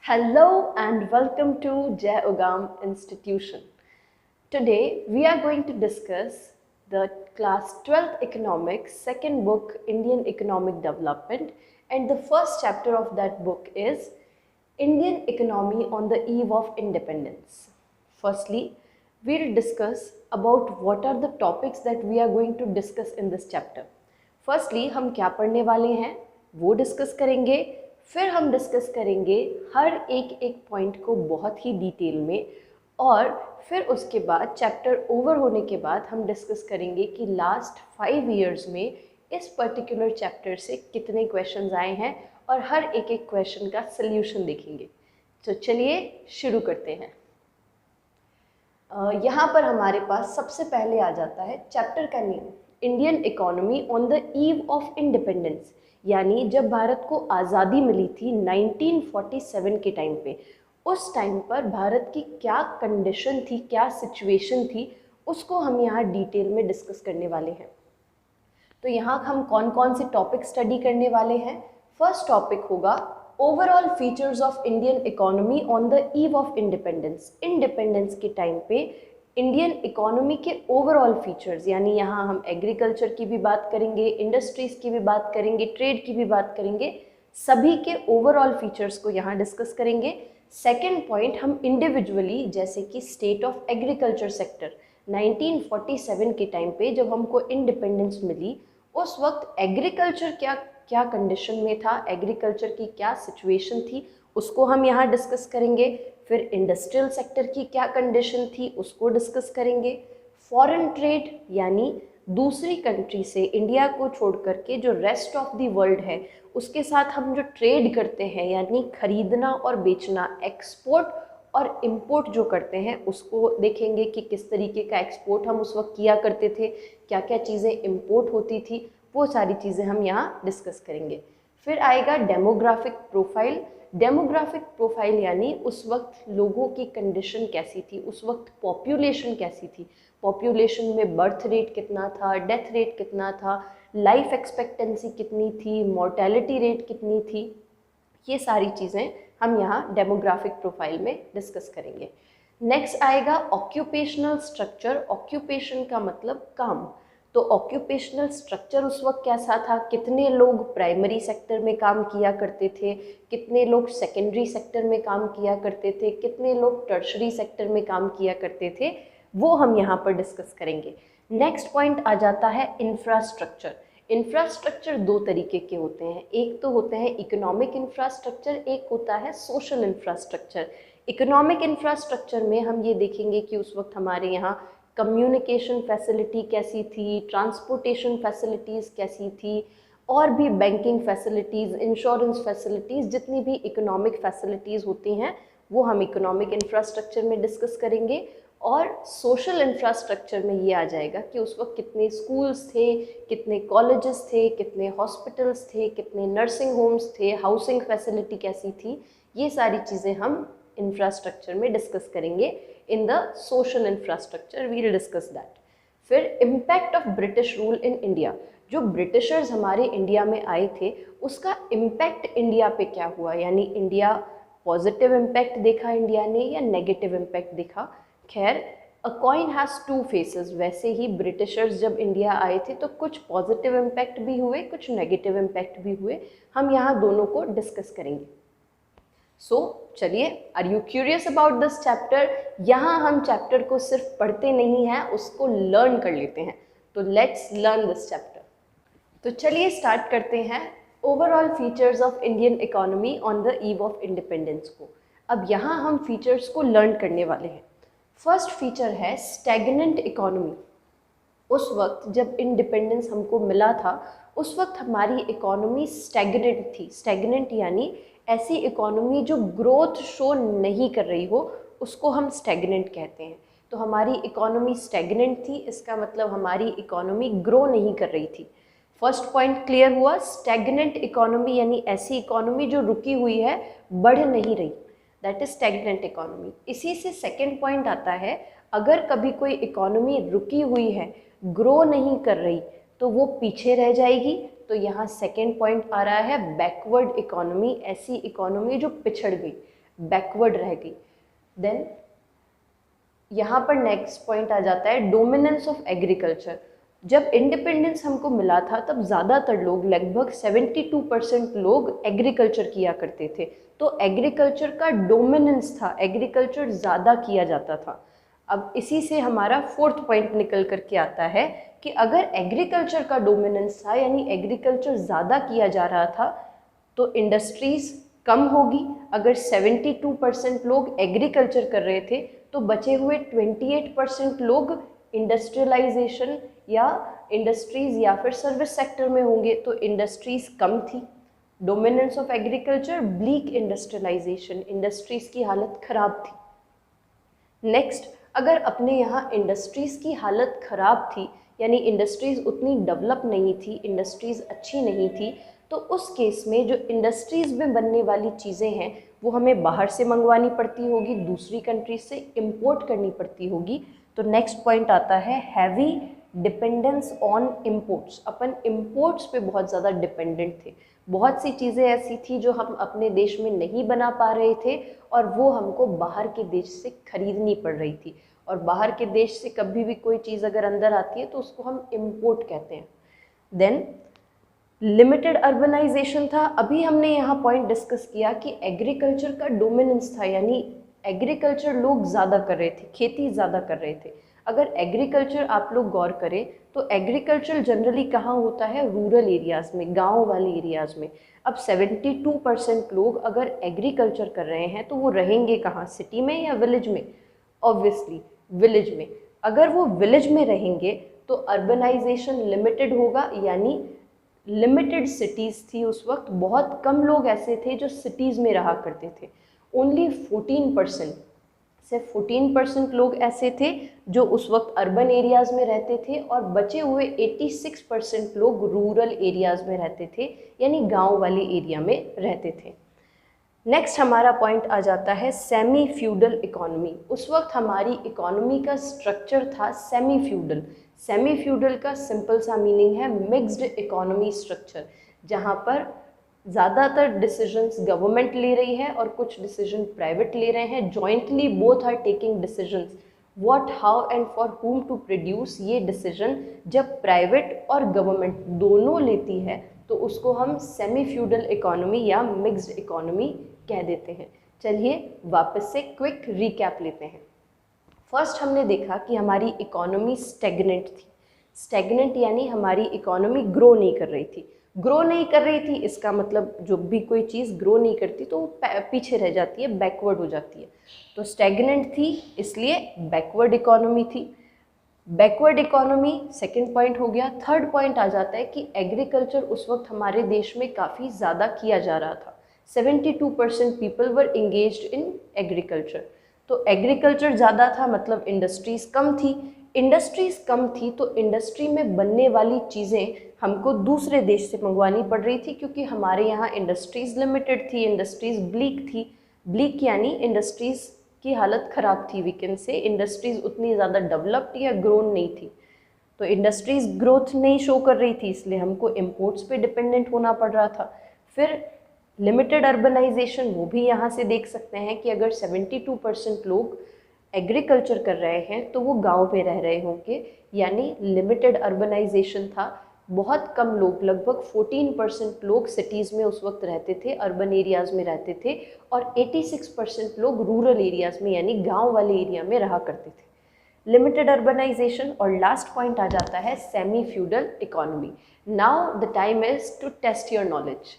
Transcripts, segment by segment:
Hello and welcome to Jai Ugam Institution. Today we are going to discuss the class 12th economics second book Indian Economic Development, and the first chapter of that book is Indian Economy on the Eve of Independence. Firstly, we'll discuss about what are the topics that we are going to discuss in this chapter. Firstly हम क्या पढ़ने वाले हैं वो discuss करेंगे, फिर हम discuss करेंगे हर एक पॉइंट को बहुत ही डिटेल में, और फिर उसके बाद चैप्टर ओवर होने के बाद हम डिस्कस करेंगे कि लास्ट 5 इयर्स में इस पर्टिकुलर चैप्टर से कितने क्वेश्चंस आए हैं और हर एक क्वेश्चन का सल्यूशन देखेंगे। तो चलिए शुरू करते हैं। यहाँ पर हमारे पास सबसे पहले आ जाता है चैप्टर का name, Indian economy on the eve of independence, यानी जब भारत को आज़ादी मिली थी 1947 के टाइम पे, उस टाइम पर भारत की क्या कंडीशन थी, क्या सिचुएशन थी, उसको हम यहाँ डिटेल में डिस्कस करने वाले हैं। तो यहाँ हम कौन कौन से टॉपिक स्टडी करने वाले हैं। फर्स्ट टॉपिक होगा overall features of Indian economy on the eve of independence. Independence के टाइम पे इंडियन इकोनॉमी के ओवरऑल फीचर्स, यानी यहाँ हम एग्रीकल्चर की भी बात करेंगे, इंडस्ट्रीज़ की भी बात करेंगे, ट्रेड की भी बात करेंगे, सभी के ओवरऑल फीचर्स को यहाँ डिस्कस करेंगे। सेकेंड पॉइंट हम इंडिविजुअली, जैसे कि स्टेट ऑफ एग्रीकल्चर सेक्टर, 1947 के टाइम पे जब हमको इंडिपेंडेंस मिली, उस वक्त एग्रीकल्चर क्या कंडीशन में था, एग्रीकल्चर की क्या सिचुएशन थी, उसको हम यहाँ डिस्कस करेंगे। फिर इंडस्ट्रियल सेक्टर की क्या कंडीशन थी, उसको डिस्कस करेंगे। फॉरेन ट्रेड, यानी दूसरी कंट्री से इंडिया को छोड़ करके जो रेस्ट ऑफ द वर्ल्ड है उसके साथ हम जो ट्रेड करते हैं, यानी खरीदना और बेचना, एक्सपोर्ट और इंपोर्ट जो करते हैं, उसको देखेंगे कि किस तरीके का एक्सपोर्ट हम उस वक्त किया करते थे, क्या क्या चीज़ें इंपोर्ट होती थी, वो सारी चीज़ें हम यहाँ डिस्कस करेंगे। फिर आएगा डेमोग्राफिक प्रोफाइल। डेमोग्राफिक प्रोफाइल यानी उस वक्त लोगों की कंडीशन कैसी थी, उस वक्त पॉपुलेशन कैसी थी, पॉपुलेशन में बर्थ रेट कितना था, डेथ रेट कितना था, लाइफ एक्सपेक्टेंसी कितनी थी, मोर्टेलिटी रेट कितनी थी, ये सारी चीज़ें हम यहाँ डेमोग्राफिक प्रोफाइल में डिस्कस करेंगे। नेक्स्ट आएगा ऑक्यूपेशनल स्ट्रक्चर। ऑक्यूपेशन का मतलब काम, तो ऑक्यूपेशनल स्ट्रक्चर उस वक्त कैसा था, कितने लोग प्राइमरी सेक्टर में काम किया करते थे, कितने लोग सेकेंडरी सेक्टर में काम किया करते थे, कितने लोग टर्शरी सेक्टर में काम किया करते थे, वो हम यहाँ पर डिस्कस करेंगे। नेक्स्ट पॉइंट आ जाता है इंफ्रास्ट्रक्चर। इंफ्रास्ट्रक्चर दो तरीके के होते हैं, एक तो होते हैं इकोनॉमिक इंफ्रास्ट्रक्चर, एक होता है सोशल इंफ्रास्ट्रक्चर। इकोनॉमिक इंफ्रास्ट्रक्चर में हम ये देखेंगे कि उस वक्त हमारे यहाँ कम्युनिकेशन फैसिलिटी कैसी थी, ट्रांसपोर्टेशन फैसिलिटीज़ कैसी थी, और भी बैंकिंग फैसिलिटीज़, इंश्योरेंस फैसिलिटीज़, जितनी भी इकोनॉमिक फैसिलिटीज़ होती हैं वो हम इकोनॉमिक इंफ्रास्ट्रक्चर में डिस्कस करेंगे। और सोशल इंफ्रास्ट्रक्चर में ये आ जाएगा कि उस वक्त कितने स्कूल्स थे, कितने कॉलेजेस थे, कितने हॉस्पिटल्स थे, कितने नर्सिंग होम्स थे, हाउसिंग फैसिलिटी कैसी थी, ये सारी चीज़ें हम इंफ्रास्ट्रक्चर में डिस्कस करेंगे। In the social infrastructure we will discuss that. फिर impact of British rule in India, जो ब्रिटिशर्स हमारे इंडिया में आए थे उसका इम्पैक्ट इंडिया पे क्या हुआ, यानी इंडिया पॉजिटिव इम्पैक्ट देखा इंडिया ने या नेगेटिव इम्पैक्ट देखा। खैर, a coin has two faces, वैसे ही ब्रिटिशर्स जब इंडिया आए थे तो कुछ पॉजिटिव इम्पैक्ट भी हुए, कुछ नेगेटिव इम्पैक्ट भी हुए, हम यहाँ दोनों को डिस्कस करेंगे। सो चलिए, are you curious about this chapter. यहाँ हम चैप्टर को सिर्फ पढ़ते नहीं हैं, उसको लर्न कर लेते हैं। तो लेट्स लर्न दिस चैप्टर। तो चलिए स्टार्ट करते हैं overall features of Indian economy on the eve of independence को। अब यहाँ हम फीचर्स को लर्न करने वाले हैं। फर्स्ट फीचर है स्टैग्नेंट इकोनॉमी। उस वक्त जब इंडिपेंडेंस हमको मिला था उस वक्त हमारी इकोनॉमी स्टैग्नेंट थी। स्टैग्नेंट यानी ऐसी इकोनॉमी जो ग्रोथ शो नहीं कर रही हो, उसको हम स्टैग्नेंट कहते हैं। तो हमारी इकोनॉमी स्टैग्नेंट थी, इसका मतलब हमारी इकोनॉमी ग्रो नहीं कर रही थी। फर्स्ट पॉइंट क्लियर हुआ। स्टैग्नेंट इकोनॉमी यानी ऐसी इकोनॉमी जो रुकी हुई है, बढ़ नहीं रही, दैट इज स्टैग्नेंट इकोनॉमी। इसी से सेकेंड पॉइंट आता है, अगर कभी कोई इकोनॉमी रुकी हुई है, ग्रो नहीं कर रही, तो वो पीछे रह जाएगी। तो यहाँ सेकेंड पॉइंट आ रहा है बैकवर्ड इकोनॉमी, ऐसी इकोनॉमी जो पिछड़ गई। बैकवर्ड रह गई। देन यहाँ पर नेक्स्ट पॉइंट आ जाता है डोमिनेंस ऑफ एग्रीकल्चर। जब इंडिपेंडेंस हमको मिला था तब ज़्यादातर लोग, लगभग 72% लोग एग्रीकल्चर किया करते थे। तो एग्रीकल्चर का डोमिनेंस था, एग्रीकल्चर ज़्यादा किया जाता था। अब इसी से हमारा फोर्थ पॉइंट निकल करके आता है कि अगर एग्रीकल्चर का डोमिनेंस था, यानी एग्रीकल्चर ज़्यादा किया जा रहा था, तो इंडस्ट्रीज़ कम होगी। अगर 72% लोग एग्रीकल्चर कर रहे थे तो बचे हुए 28% लोग इंडस्ट्रियलाइजेशन या इंडस्ट्रीज़ या फिर सर्विस सेक्टर में होंगे, तो इंडस्ट्रीज़ कम थी। Dominance of agriculture, bleak industrialization, industries की हालत ख़राब थी। नेक्स्ट, अगर अपने यहाँ इंडस्ट्रीज़ की हालत ख़राब थी, यानी इंडस्ट्रीज़ उतनी डेवलप नहीं थी, इंडस्ट्रीज़ अच्छी नहीं थी, तो उस केस में जो इंडस्ट्रीज़ में बनने वाली चीज़ें हैं वो हमें बाहर से मंगवानी पड़ती होगी, दूसरी कंट्रीज से इंपोर्ट करनी पड़ती होगी। तो नेक्स्ट पॉइंट आता है heavy dependence on imports. Upon imports पे बहुत ज़्यादा डिपेंडेंट थे। बहुत सी चीज़ें ऐसी थी जो हम अपने देश में नहीं बना पा रहे थे और वो हमको बाहर के देश से खरीदनी पड़ रही थी। और बाहर के देश से कभी भी कोई चीज़ अगर अंदर आती है तो उसको हम इम्पोर्ट कहते हैं। देन लिमिटेड अर्बनाइजेशन था। अभी हमने यहाँ पॉइंट डिस्कस किया कि एग्रीकल्चर का डोमिनेंस था, यानी एग्रीकल्चर लोग ज़्यादा कर रहे थे, खेती ज़्यादा कर रहे थे। अगर एग्रीकल्चर आप लोग गौर करें तो एग्रीकल्चर जनरली कहाँ होता है, रूरल एरियाज़ में, गांव वाले एरियाज़ में। अब 72% लोग अगर एग्रीकल्चर कर रहे हैं तो वो रहेंगे कहाँ, सिटी में या विलेज में? ऑब्वियसली विलेज में। अगर वो विलेज में रहेंगे तो अर्बनाइजेशन लिमिटेड होगा, यानी लिमिटेड सिटीज़ थी उस वक्त, बहुत कम लोग ऐसे थे जो सिटीज़ में रहा करते थे। ओनली 14%, सिर्फ 14% लोग ऐसे थे जो उस वक्त अर्बन एरियाज़ में रहते थे और बचे हुए 86% लोग रूरल एरियाज़ में रहते थे, यानी गांव वाले एरिया में रहते थे। नेक्स्ट हमारा पॉइंट आ जाता है सेमी फ्यूडल इकोनॉमी। उस वक्त हमारी इकोनॉमी का स्ट्रक्चर था सेमी फ्यूडल। सेमी फ्यूडल का सिंपल सा मीनिंग है मिक्स्ड इकोनॉमी स्ट्रक्चर, जहाँ पर ज़्यादातर डिसीजंस गवर्नमेंट ले रही है और कुछ डिसीजन प्राइवेट ले रहे हैं। Jointly both are taking decisions what, how and for whom to produce. ये डिसीजन जब प्राइवेट और गवर्नमेंट दोनों लेती है तो उसको हम सेमी फ्यूडल इकोनॉमी या मिक्स्ड इकोनॉमी कह देते हैं। चलिए वापस से क्विक रिकैप लेते हैं। फर्स्ट हमने देखा कि हमारी इकोनॉमी स्टेगनेंट थी। स्टेगनेंट यानी हमारी इकोनॉमी ग्रो नहीं कर रही थी। ग्रो नहीं कर रही थी इसका मतलब जो भी कोई चीज़ ग्रो नहीं करती तो वो पीछे रह जाती है, बैकवर्ड हो जाती है। तो स्टेगनेंट थी इसलिए बैकवर्ड इकोनॉमी थी। बैकवर्ड इकोनॉमी सेकंड पॉइंट हो गया। थर्ड पॉइंट आ जाता है कि एग्रीकल्चर उस वक्त हमारे देश में काफ़ी ज़्यादा किया जा रहा था। 72% people were engaged in agriculture. तो एग्रीकल्चर ज़्यादा था मतलब इंडस्ट्रीज़ कम थी। इंडस्ट्रीज़ कम थी तो इंडस्ट्री में बनने वाली चीज़ें हमको दूसरे देश से मंगवानी पड़ रही थी, क्योंकि हमारे यहाँ इंडस्ट्रीज़ लिमिटेड थी, इंडस्ट्रीज़ ब्लीक थी। ब्लीक यानी इंडस्ट्रीज़ की हालत ख़राब थी, वी कैन से। इंडस्ट्रीज़ उतनी ज़्यादा डेवलप्ड या ग्रोन नहीं थी, तो इंडस्ट्रीज़ ग्रोथ नहीं शो कर रही थी, इसलिए हमको इम्पोर्ट्स पे डिपेंडेंट होना पड़ रहा था। फिर लिमिटेड अर्बनाइजेशन, वो भी यहाँ से देख सकते हैं कि अगर 72% लोग एग्रीकल्चर कर रहे हैं तो वो गांव में रह रहे होंगे, यानी लिमिटेड अर्बनाइजेशन था। बहुत कम लोग, लगभग 14% लोग सिटीज़ में उस वक्त रहते थे, अर्बन एरियाज़ में रहते थे, और 86% लोग रूरल एरियाज़ में यानी गांव वाले एरिया में रहा करते थे। Limited urbanization. और लास्ट पॉइंट आ जाता है semi feudal economy. Now the time is to test your knowledge.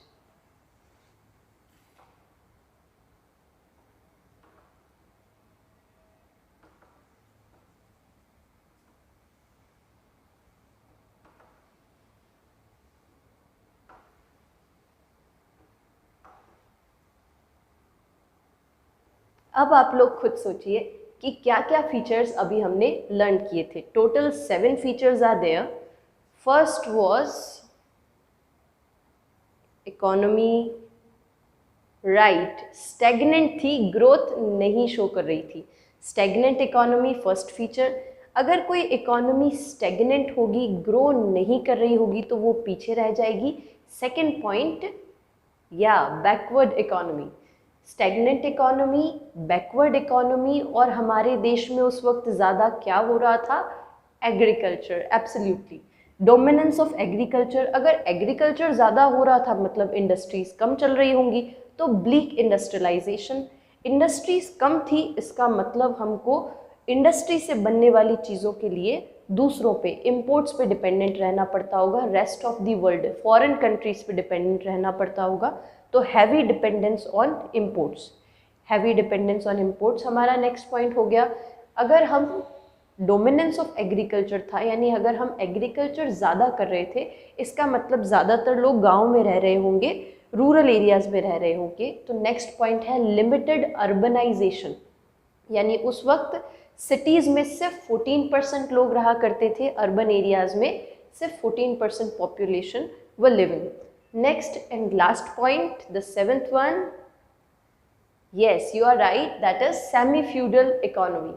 अब आप लोग खुद सोचिए कि क्या क्या फीचर्स अभी हमने लर्न किए थे। Total 7 features are there. First was economy, right, stagnant थी, ग्रोथ नहीं शो कर रही थी। Stagnant economy first feature. अगर कोई इकोनॉमी स्टेगनेंट होगी, ग्रो नहीं कर रही होगी, तो वो पीछे रह जाएगी। सेकेंड पॉइंट, या backward economy. Stagnant economy, backward economy, और हमारे देश में उस वक्त ज़्यादा क्या हो रहा था? Agriculture, absolutely, dominance of agriculture. अगर एग्रीकल्चर ज़्यादा हो रहा था मतलब इंडस्ट्रीज कम चल रही होंगी, तो ब्लीक इंडस्ट्रियलाइजेशन, इंडस्ट्रीज कम थी, इसका मतलब हमको इंडस्ट्री से बनने वाली चीज़ों के लिए दूसरों पे, इम्पोर्ट्स पे डिपेंडेंट रहना पड़ता होगा, rest of the world, foreign countries पे डिपेंडेंट रहना पड़ता होगा, तो heavy dependence on imports, heavy dependence on imports हमारा नेक्स्ट पॉइंट हो गया। अगर हम डोमिनेंस ऑफ एग्रीकल्चर था, यानी अगर हम एग्रीकल्चर ज़्यादा कर रहे थे, इसका मतलब ज़्यादातर लोग गांव में रह रहे होंगे, रूरल एरियाज़ में रह रहे होंगे, तो नेक्स्ट पॉइंट है लिमिटेड अर्बनाइजेशन, यानी उस वक्त सिटीज़ में सिर्फ 14% लोग रहा करते थे, अर्बन एरियाज़ में सिर्फ 14% पॉपुलेशन व living. Next and last point, the seventh one, yes, you are right, that is semi feudal economy.